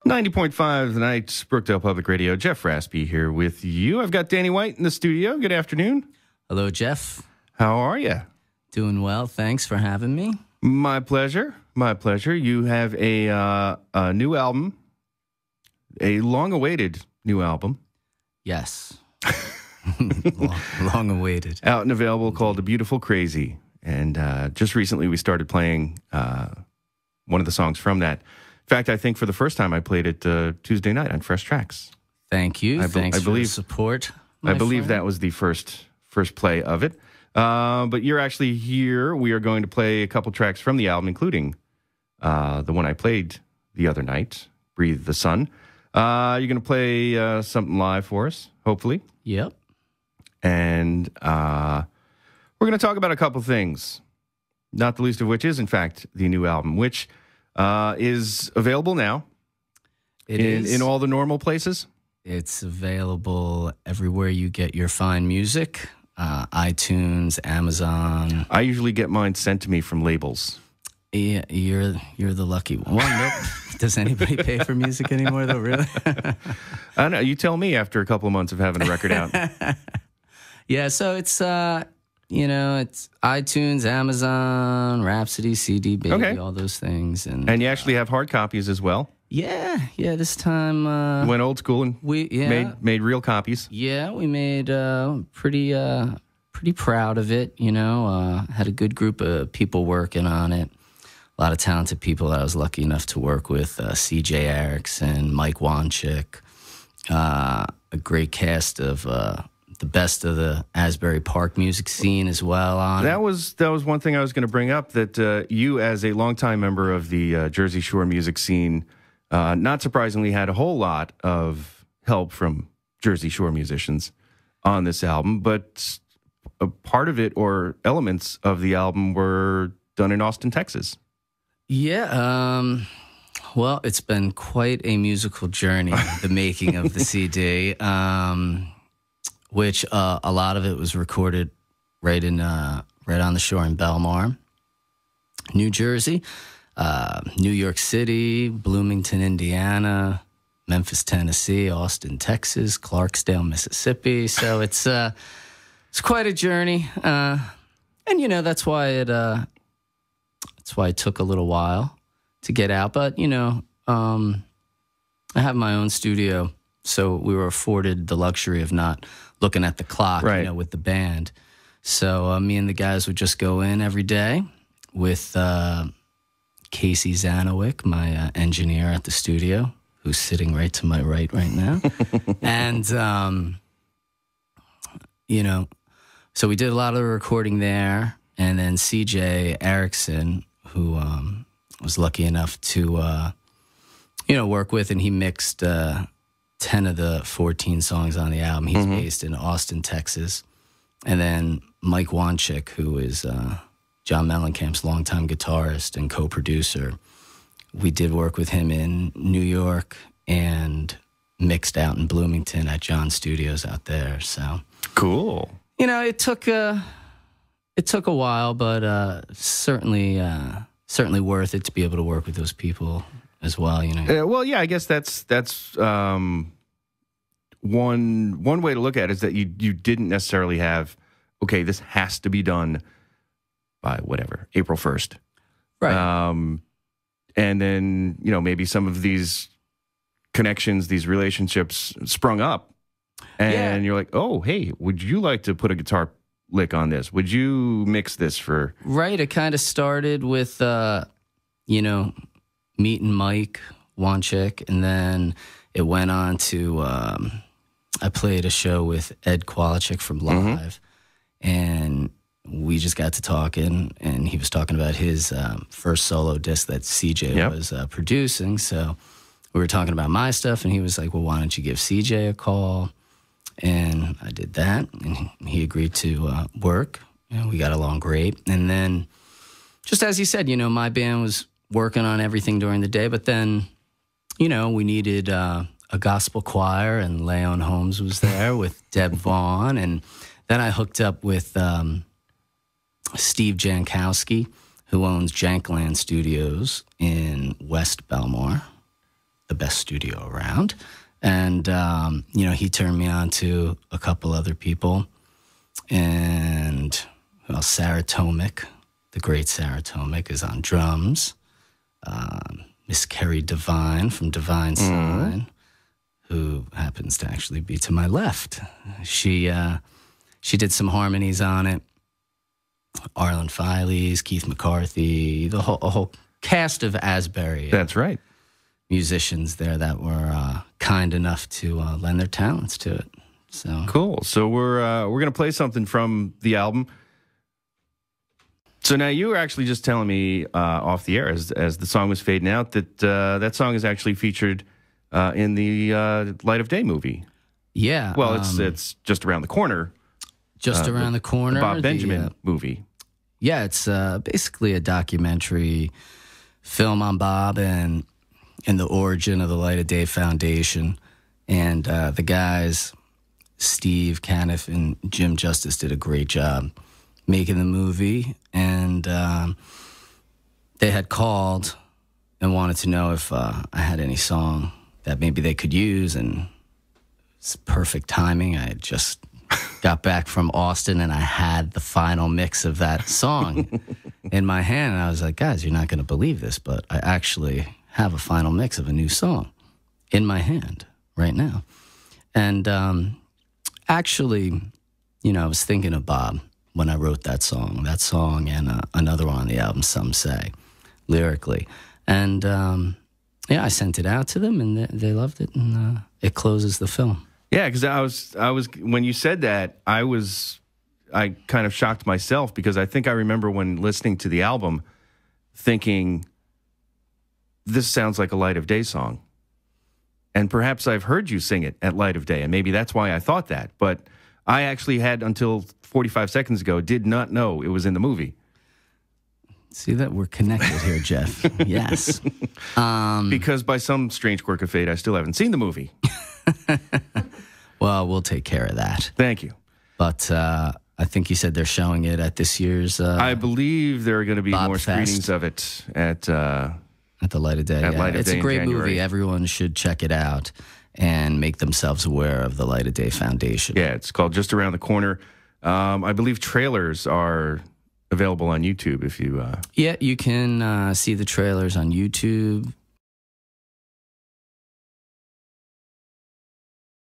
90.5 tonight, Brookdale Public Radio. Jeff Raspe here with you. I've got Danny White in the studio. Good afternoon. Hello, Jeff. How are you? Doing well. Thanks for having me. My pleasure. My pleasure. You have a new album, a long-awaited new album. Yes. long awaited. Out and available, called The Beautiful Crazy. And just recently we started playing one of the songs from that. In fact, I think for the first time I played it Tuesday night on Fresh Tracks. Thank you. Thanks for the support. I believe that was the first play of it. But you're actually here. We are going to play a couple tracks from the album, including the one I played the other night, Breathe the Sun. You're going to play something live for us, hopefully. Yep. And we're going to talk about a couple things, not the least of which is, in fact, the new album, which is available now. It is. In all the normal places? It's available everywhere you get your fine music. iTunes, Amazon. I usually get mine sent to me from labels. Yeah, you're the lucky one. Well, nope. Does anybody pay for music anymore, though, really? I don't know. You tell me after a couple of months of having a record out. Yeah, so it's, it's iTunes, Amazon, Rhapsody, CD Baby, okay. All those things. And you actually have hard copies as well? Yeah, this time... went old school and made real copies? Yeah, we made pretty proud of it, had a good group of people working on it. A lot of talented people that I was lucky enough to work with, C.J. Erickson, Mike Wanchik, a great cast of the best of the Asbury Park music scene as well. That was one thing I was going to bring up, that you, as a longtime member of the Jersey Shore music scene, not surprisingly had a whole lot of help from Jersey Shore musicians on this album, but a part of it, or elements of the album, were done in Austin, Texas. Yeah, well, it's been quite a musical journey, the making of the CD, which a lot of it was recorded right on the shore in Belmar, New Jersey, New York City, Bloomington, Indiana, Memphis, Tennessee, Austin, Texas, Clarksdale, Mississippi. So it's quite a journey, and that's why it took a little while to get out. But I have my own studio, so we were afforded the luxury of not looking at the clock, right, with the band. So me and the guys would just go in every day with Casey Zanowick, my engineer at the studio, who's sitting right to my right now. And, so we did a lot of the recording there. And then C.J. Erickson, who was lucky enough to, work with, and he mixed 10 of the 14 songs on the album. He's based in Austin, Texas. And then Mike Wanchik, who is John Mellencamp's longtime guitarist and co-producer. We did work with him in New York and mixed out in Bloomington at John's Studios out there. So cool. It took a while, but certainly worth it to be able to work with those people as well. Well, yeah, I guess that's one way to look at it, is that you didn't necessarily have, okay, this has to be done by whatever, April 1st. Right. And then, maybe some of these connections, these relationships sprung up. And you're like, oh, hey, would you like to put a guitar lick on this? Would you mix this for... Right. It kind of started with, meeting Mike Wanchik, and then it went on to... I played a show with Ed Kwalachik from Live, and we just got to talking, and he was talking about his first solo disc that CJ was producing. So we were talking about my stuff, and he was like, well, why don't you give CJ a call? And I did that, and he agreed to work, and we got along great. And then, just as he said, my band was working on everything during the day, but then, we needed a gospel choir, and Leon Holmes was there with Deb Vaughn, and then I hooked up with Steve Jankowski, who owns Jankland Studios in West Belmar. the best studio around. And, he turned me on to a couple other people. And, Sarah Tomic, the great Sarah Tomic, is on drums. Miss Kerry Devine from Divine Sign, who happens to actually be to my left. She did some harmonies on it. Arlen Files, Keith McCarthy, a whole cast of Asbury. That's right. Musicians there that were kind enough to lend their talents to it. So cool. So we're gonna play something from the album. So now you were actually just telling me off the air as the song was fading out that that song is actually featured in the Light of Day movie. Yeah. Well, it's just around the corner. Just around the corner. The Bob Benjamin movie. Yeah, it's basically a documentary film on Bob and the origin of the Light of Day Foundation. And the guys, Steve Caniff and Jim Justice, did a great job making the movie. And they had called and wanted to know if I had any song that maybe they could use. And it's perfect timing. I had just got back from Austin and I had the final mix of that song in my hand. And I was like, guys, you're not going to believe this, but I actually have a final mix of a new song in my hand right now. And actually, I was thinking of Bob when I wrote that song and another one on the album, Some Say, lyrically. And I sent it out to them and they loved it, and it closes the film. Yeah, because I was when you said that, I kind of shocked myself, because I think I remember when listening to the album thinking, this sounds like a Light of Day song. And perhaps I've heard you sing it at Light of Day, and maybe that's why I thought that. But I actually had, until 45 seconds ago, did not know it was in the movie. See that we're connected here, Jeff. Yes. Because by some strange quirk of fate, I still haven't seen the movie. Well, we'll take care of that. Thank you. But I think you said they're showing it at this year's I believe there are going to be Bob more Fest. screenings of it at the Light of Day. Light of Day. It's a great movie. Everyone should check it out and make themselves aware of the Light of Day Foundation. Yeah, it's called Just Around the Corner. I believe trailers are available on YouTube if you... Yeah, you can see the trailers on YouTube,